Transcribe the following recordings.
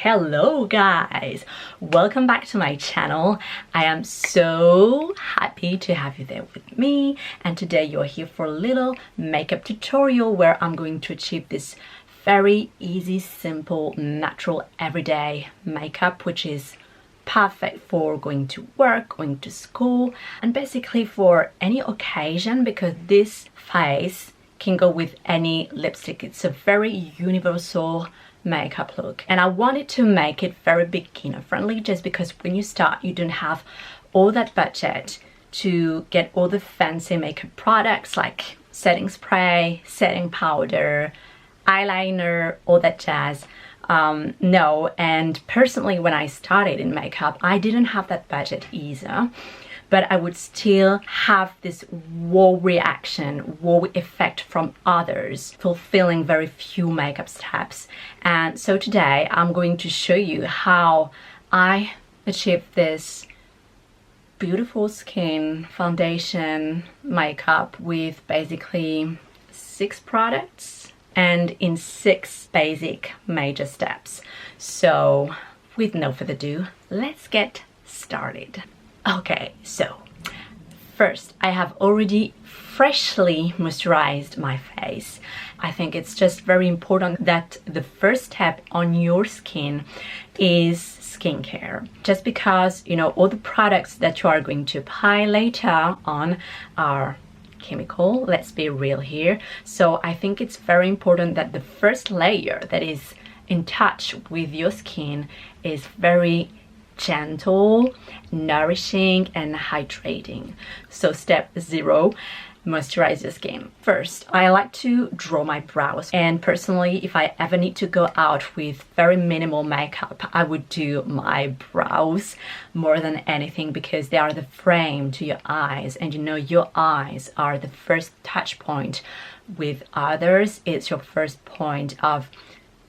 Hello guys, welcome back to my channel. I am so happy to have you there with me, and today you're here for a little makeup tutorial where I'm going to achieve this very easy, simple, natural, everyday makeup, which is perfect for going to work, going to school, and basically for any occasion, because this face can go with any lipstick. It's a very universal makeup look, and I wanted to make it very beginner friendly, just because when you start you don't have all that budget to get all the fancy makeup products like setting spray, setting powder, eyeliner, all that jazz. No, and personally when I started in makeup I didn't have that budget either, but I would still have this wow reaction, wow effect from others, fulfilling very few makeup steps. And so today I'm going to show you how I achieved this beautiful skin foundation makeup with basically 6 products and in 6 basic major steps. So with no further ado, let's get started. Okay, so first I have already freshly moisturized my face. I think it's just very important that the first step on your skin is skincare, just because, you know, all the products that you are going to apply later on are chemical, let's be real here. So I think it's very important that the first layer that is in touch with your skin is very gentle, nourishing, and hydrating. So step 0, moisturize your skin. First, I like to draw my brows, and personally if I ever need to go out with very minimal makeup, I would do my brows more than anything, because they are the frame to your eyes, and you know your eyes are the first touch point with others. It's your first point of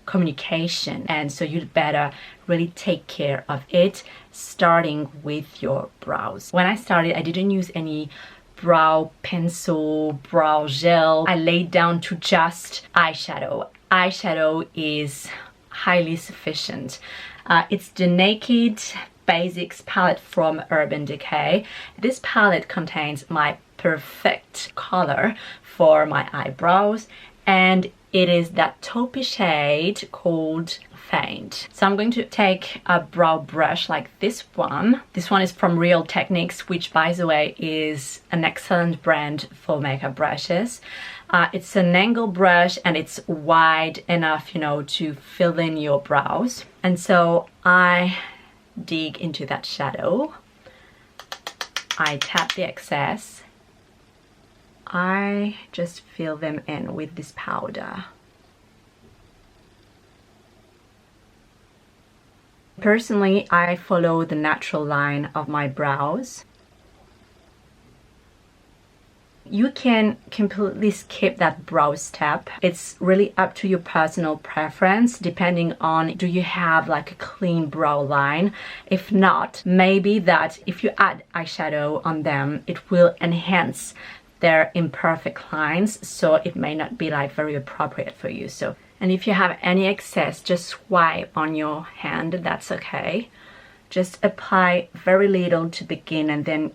communication, and so you'd better really take care of it, starting with your brows. When I started I didn't use any brow pencil, brow gel. I laid down to just eyeshadow. Eyeshadow is highly sufficient. It's the Naked Basics palette from Decay. This palette contains my perfect color for my eyebrows, and it is that taupey shade called Faint. So I'm going to take a brow brush like this one. This one is from Real Techniques, which by the way is an excellent brand for makeup brushes. It's an angle brush and it's wide enough, you know, to fill in your brows. And so I dig into that shadow. I tap the excess. I just fill them in with this powder. Personally, I follow the natural line of my brows. You can completely skip that brow step. It's really up to your personal preference, depending on, do you have like a clean brow line? If not, maybe that if you add eyeshadow on them, it will enhance their imperfect lines, so it may not be like very appropriate for you. So, and if you have any excess, just swipe on your hand, that's okay. Just apply very little to begin and then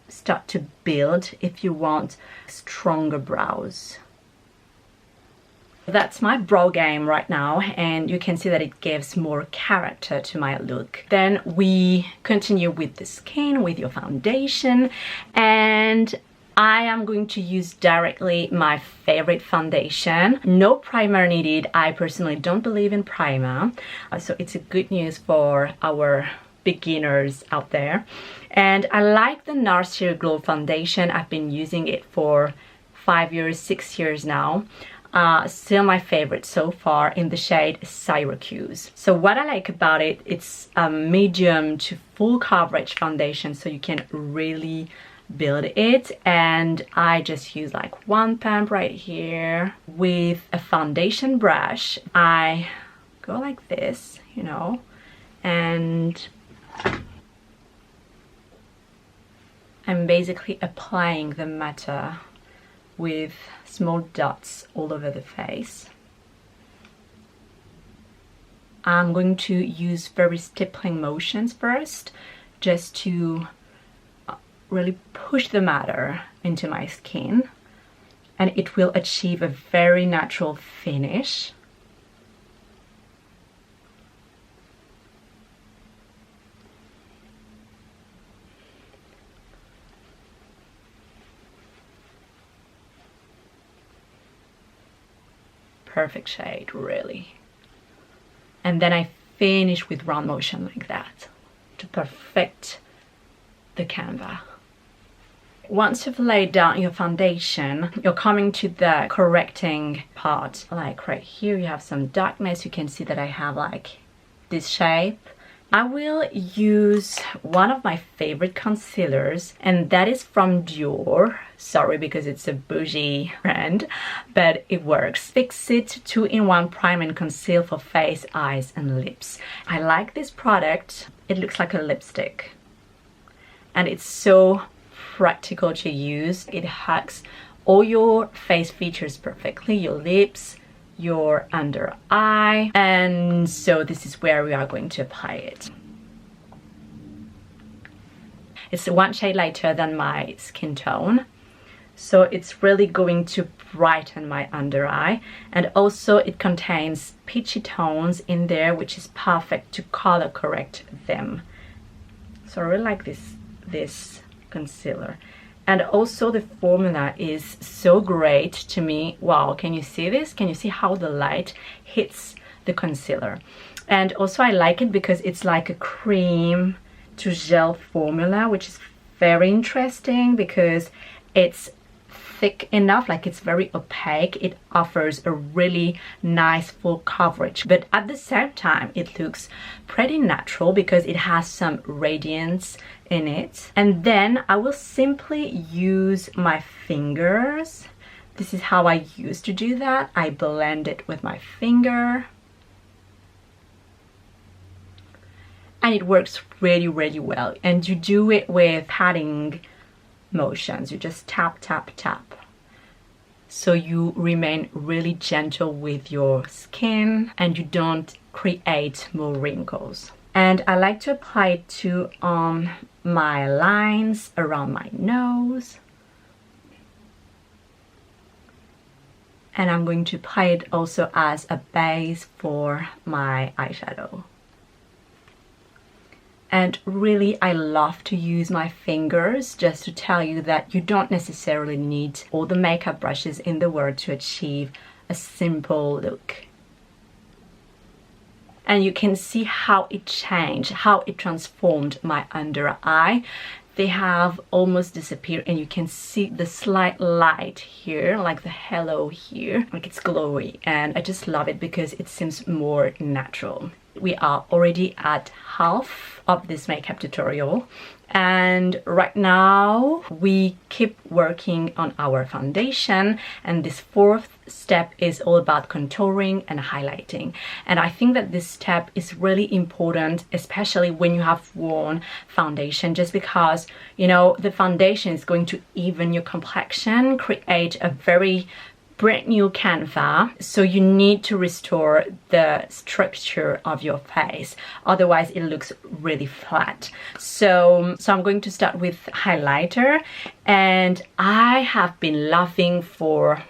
start to build if you want stronger brows. That's my brow game right now, and you can see that it gives more character to my look. Then we continue with the skin, with your foundation, and I am going to use directly my favorite foundation. No primer needed. I personally don't believe in primer, so it's a good news for our beginners out there. And I like the Nars Sheer Glow foundation. I've been using it for 5 years, 6 years now. Still my favorite so far, in the shade Syracuse. So what I like about it, it's a medium to full coverage foundation, so you can really build it. And I just use like one pump right here. With a foundation brush I go like this, you know, and I'm basically applying the matter with small dots all over the face. I'm going to use very stippling motions first, just to really push the matter into my skin, and it will achieve a very natural finish. Perfect shade, really. And then I finish with round motion like that to perfect the canvas. Once you've laid down your foundation, you're coming to the correcting part. Like right here, you have some darkness. You can see that I have like this shape. I will use one of my favorite concealers, and that is from Dior. Sorry, because it's a bougie brand, but it works. Fix It 2-in-1 Prime and Conceal for face, eyes, and lips. I like this product. It looks like a lipstick, and it's so practical to use. It hugs all your face features perfectly, your lips, your under eye, and so this is where we are going to apply it. It's one shade lighter than my skin tone, so it's really going to brighten my under eye, and also it contains peachy tones in there, which is perfect to color correct them. So I really like this concealer. And also the formula is so great to me. Wow, can you see this? Can you see how the light hits the concealer? And also I like it because it's like a cream to gel formula, which is very interesting because it's thick enough, like it's very opaque. It offers a really nice full coverage, but at the same time it looks pretty natural because it has some radiance in it. And then I will simply use my fingers. This is how I used to do that. I blend it with my finger, and it works really, really well. And you do it with patting motions. You just tap, tap, tap. So you remain really gentle with your skin and you don't create more wrinkles. And I like to apply it too on my lines around my nose. And I'm going to apply it also as a base for my eyeshadow. And really, I love to use my fingers, just to tell you that you don't necessarily need all the makeup brushes in the world to achieve a simple look. And you can see how it changed, how it transformed my under eye. They have almost disappeared, and you can see the slight light here, like the halo here, like it's glowy, and I just love it because it seems more natural. We are already at half of this makeup tutorial, and right now we keep working on our foundation, and this fourth step is all about contouring and highlighting. And I think that this step is really important, especially when you have worn foundation, just because, you know, the foundation is going to even your complexion, create a very brand new canvas, so you need to restore the structure of your face, otherwise it looks really flat. So I'm going to start with highlighter, and I have been loving for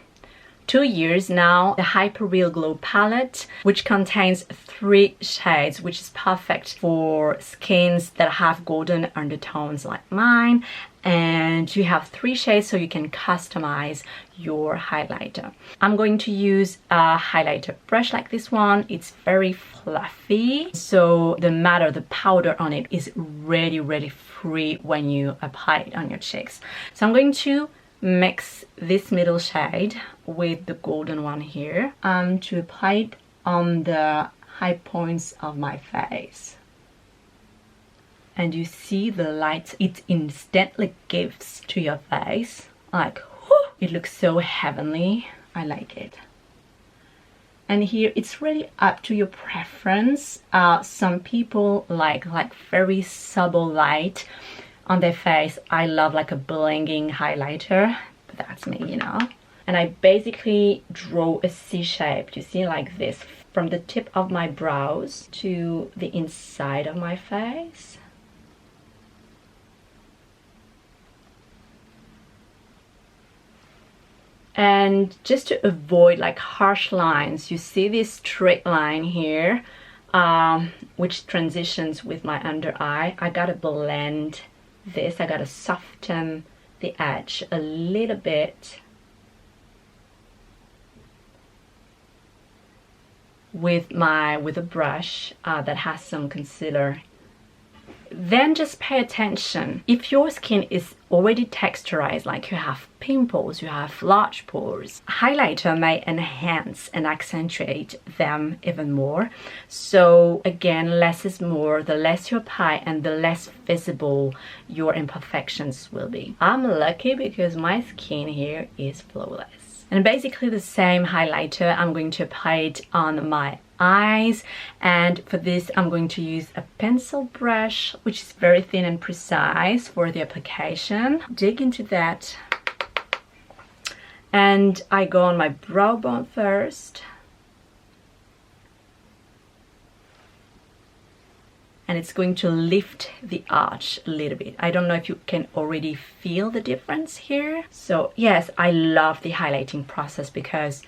2 years now the Hyper Real Glow palette, which contains 3 shades, which is perfect for skins that have golden undertones like mine. And you have 3 shades, so you can customize your highlighter. I'm going to use a highlighter brush like this one. It's very fluffy, so the matter, the powder on it is really, really free when you apply it on your cheeks. So I'm going to mix this middle shade with the golden one here to apply it on the high points of my face. And you see the light it instantly gives to your face, like whoo, it looks so heavenly. I like it. And here it's really up to your preference. Some people like very subtle light on their face. I love like a blinging highlighter, but that's me, you know. And I basically draw a C shape, you see, like this, from the tip of my brows to the inside of my face. And just to avoid like harsh lines, you see this straight line here, which transitions with my under eye. I gotta blend this, I gotta soften the edge a little bit with a brush that has some concealer. Then just pay attention. If your skin is already texturized, like you have pimples, you have large pores, highlighter may enhance and accentuate them even more. So again, less is more. The less you apply and the less visible your imperfections will be. I'm lucky because my skin here is flawless. And basically the same highlighter, I'm going to apply it on my eyes, and for this I'm going to use a pencil brush, which is very thin and precise for the application. Dig into that, and I go on my brow bone first, and it's going to lift the arch a little bit. I don't know if you can already feel the difference here. So yes, I love the highlighting process because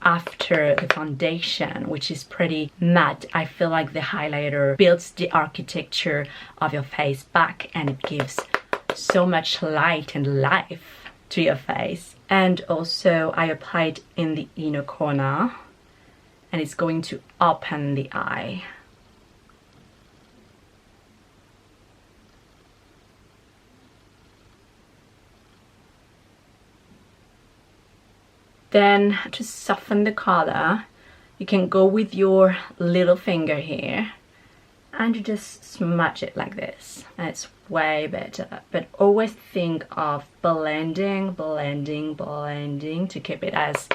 after the foundation, which is pretty matte, I feel like the highlighter builds the architecture of your face back, and it gives so much light and life to your face. And also I applied in the inner corner, and it's going to open the eye. Then to soften the color, you can go with your little finger here and you just smudge it like this, and it's way better. But always think of blending, blending, blending to keep it as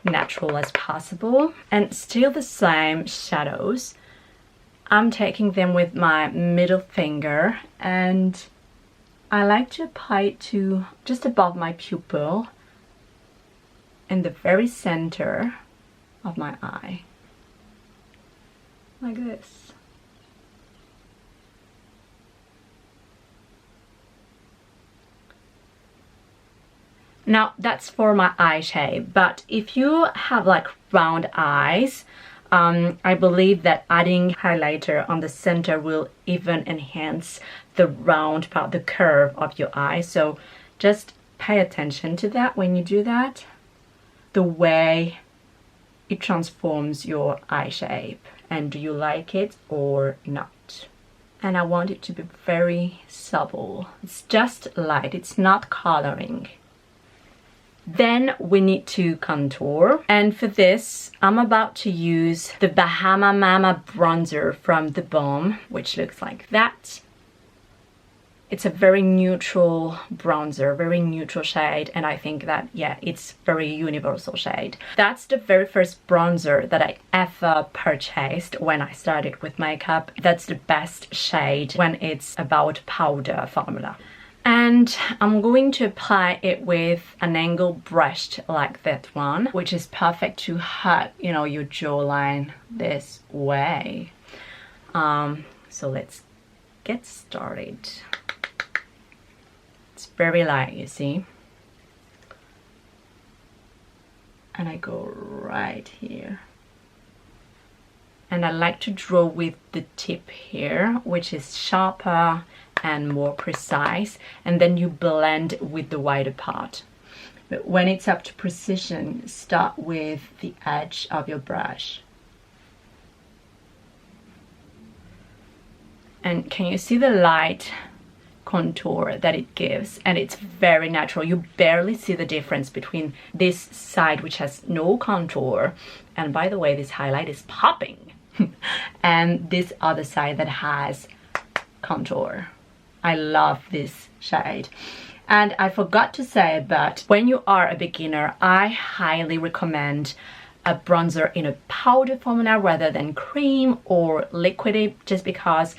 natural as possible. And still the same shadows, I'm taking them with my middle finger, and I like to apply it to just above my pupil, in the very center of my eye, like this. Now that's for my eye shape, but if you have like round eyes, I believe that adding highlighter on the center will even enhance the round part, the curve of your eye. So just pay attention to that when you do that, the way it transforms your eye shape, and do you like it or not. And I want it to be very supple. It's just light, it's not coloring. Then we need to contour, and for this I'm about to use the Bahama Mama bronzer from the Balm, which looks like that. It's a very neutral bronzer, very neutral shade, and I think that, yeah, it's very universal shade. That's the very first bronzer that I ever purchased when I started with makeup. That's the best shade when it's about powder formula. And I'm going to apply it with an angle brush like that one, which is perfect to hug, you know, your jawline this way. So let's get started. It's very light, you see. And I go right here. And I like to draw with the tip here, which is sharper and more precise, and then you blend with the wider part. But when it's up to precision, start with the edge of your brush. And can you see the light contour that it gives? And it's very natural. You barely see the difference between this side, which has no contour, and by the way, this highlight is popping, and this other side that has contour. I love this shade. And I forgot to say, but when you are a beginner, I highly recommend a bronzer in a powder formula rather than cream or liquid, just because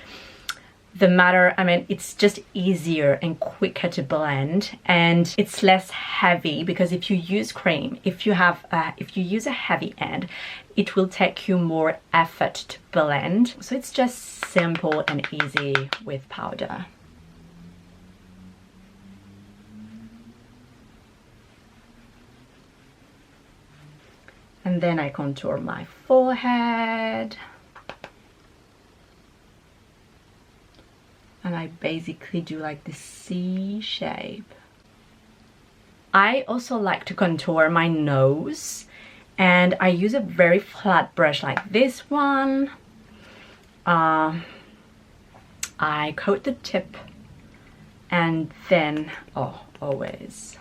the matter, I mean, it's just easier and quicker to blend, and it's less heavy, because if you use cream, if you use a heavy end, it will take you more effort to blend. So it's just simple and easy with powder. And then I contour my forehead. And I basically do like this C shape. I also like to contour my nose, and I use a very flat brush like this one. I coat the tip, and then, oh, always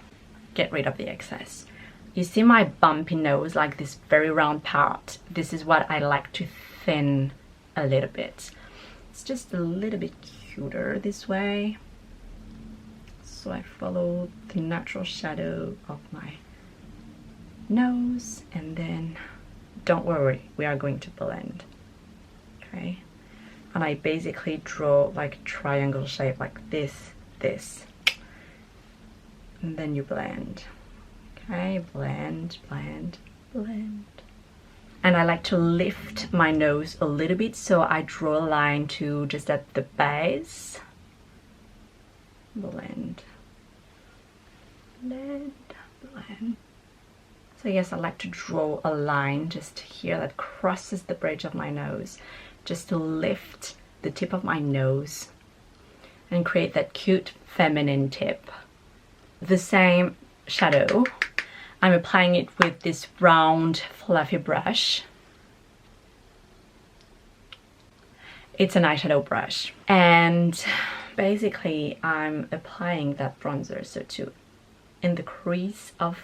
get rid of the excess. You see my bumpy nose, like this very round part? This is what I like to thin a little bit. It's just a little bit cuter this way. So I follow the natural shadow of my nose, and then don't worry, we are going to blend. Okay, and I basically draw like a triangle shape like this, and then you blend. Okay, blend, blend, blend. And I like to lift my nose a little bit, so I draw a line to just at the base. Blend, blend, blend. So yes, I like to draw a line just here that crosses the bridge of my nose, just to lift the tip of my nose and create that cute feminine tip. The same shadow, I'm applying it with this round fluffy brush. It's an eyeshadow brush, and basically I'm applying that bronzer, so in the crease of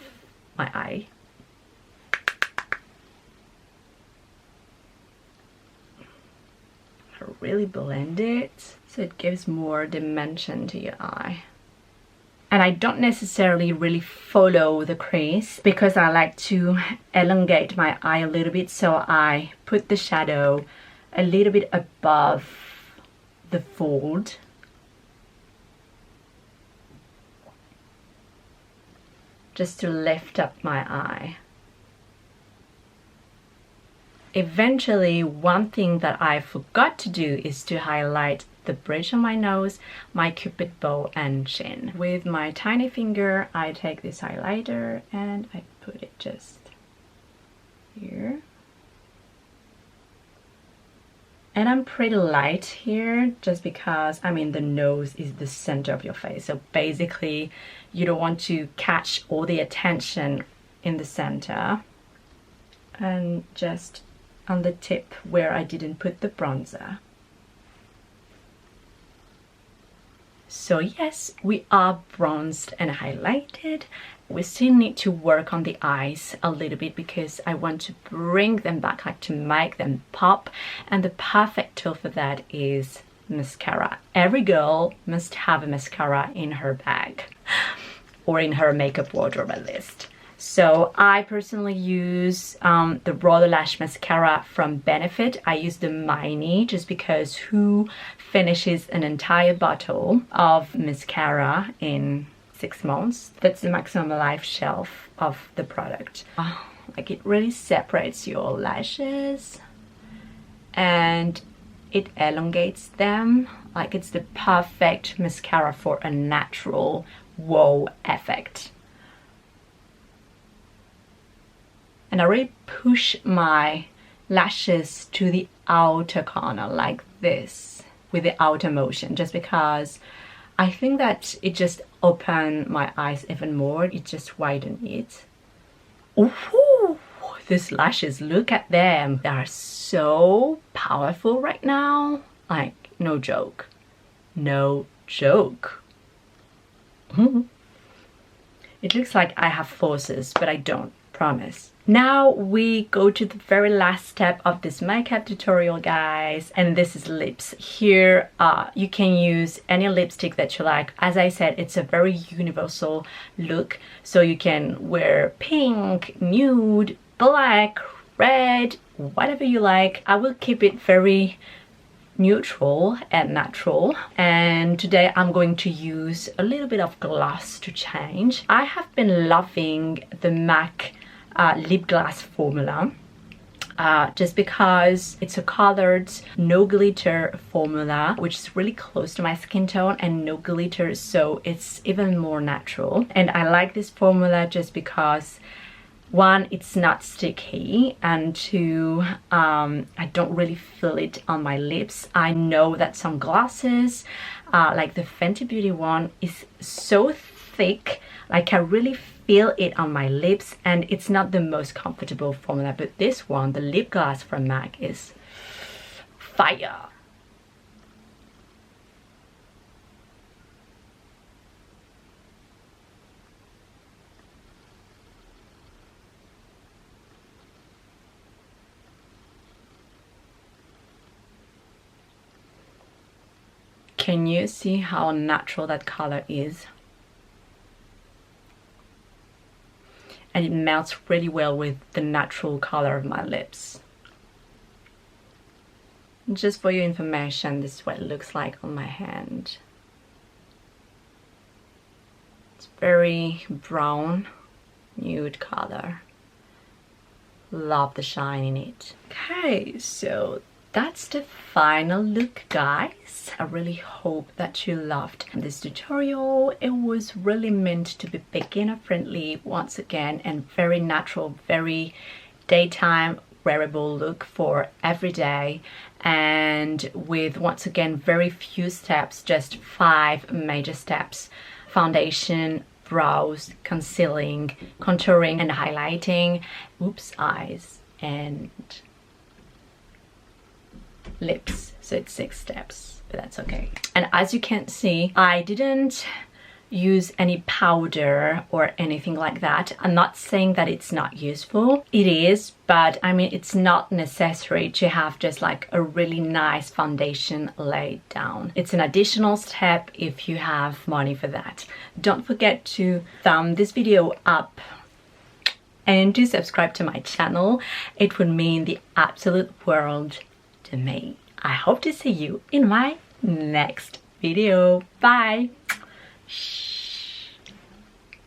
my eye. I really blend it so it gives more dimension to your eye. And I don't necessarily really follow the crease, because I like to elongate my eye a little bit, so I put the shadow a little bit above the fold. Just to lift up my eye. Eventually, one thing that I forgot to do is to highlight the bridge of my nose, my cupid bow and chin. With my tiny finger, I take this highlighter and I put it just here. And I'm pretty light here, just because, I mean, the nose is the center of your face. So basically, you don't want to catch all the attention in the center. And just on the tip where I didn't put the bronzer. So yes, we are bronzed and highlighted. We still need to work on the eyes a little bit, because I want to bring them back, like to make them pop. And the perfect tool for that is mascara. Every girl must have a mascara in her bag or in her makeup wardrobe at least. So I personally use the Raw Lash mascara from Benefit. I use the Mini just because who finishes an entire bottle of mascara in 6 months? That's the maximum life shelf of the product. Like, it really separates your lashes and it elongates them. Like, it's the perfect mascara for a natural wow effect. And I really push my lashes to the outer corner like this with the outer motion, just because I think that it just opened my eyes even more. It just widened it. Ooh, these lashes, look at them. They are so powerful right now. Like, no joke. No joke. It looks like I have forces, but I don't, promise. Now we go to the very last step of this makeup tutorial, guys, and this is lips. Here you can use any lipstick that you like. As I said, it's a very universal look, so you can wear pink, nude, black, red, whatever you like. I will keep it very neutral and natural, and today I'm going to use a little bit of gloss to change. I have been loving the MAC lip gloss formula. Just because it's a colored no glitter formula, which is really close to my skin tone, and no glitter, so it's even more natural. And I like this formula just because, one, it's not sticky, and two, I don't really feel it on my lips. I know that some glosses, like the Fenty Beauty one, is so thick, like I really feel it on my lips, and it's not the most comfortable formula. But this one, the lip gloss from MAC, is fire. Can you see how natural that color is? And it melts really well with the natural color of my lips. Just for your information, this is what it looks like on my hand. It's very brown, nude color. Love the shine in it. Okay, so that's the final look, guys. I really hope that you loved this tutorial. It was really meant to be beginner friendly once again, and very natural, very daytime wearable look for every day, and with, once again, very few steps, just 5 major steps: foundation, brows, concealing, contouring and highlighting, eyes, and lips. So it's 6 steps, but that's okay. And as you can see, I didn't use any powder or anything like that. I'm not saying that it's not useful. It is, but I mean, it's not necessary to have just like a really nice foundation laid down. It's an additional step if you have money for that. Don't forget to thumb this video up and to subscribe to my channel. It would mean the absolute world to me. I hope to see you in my next video. Bye.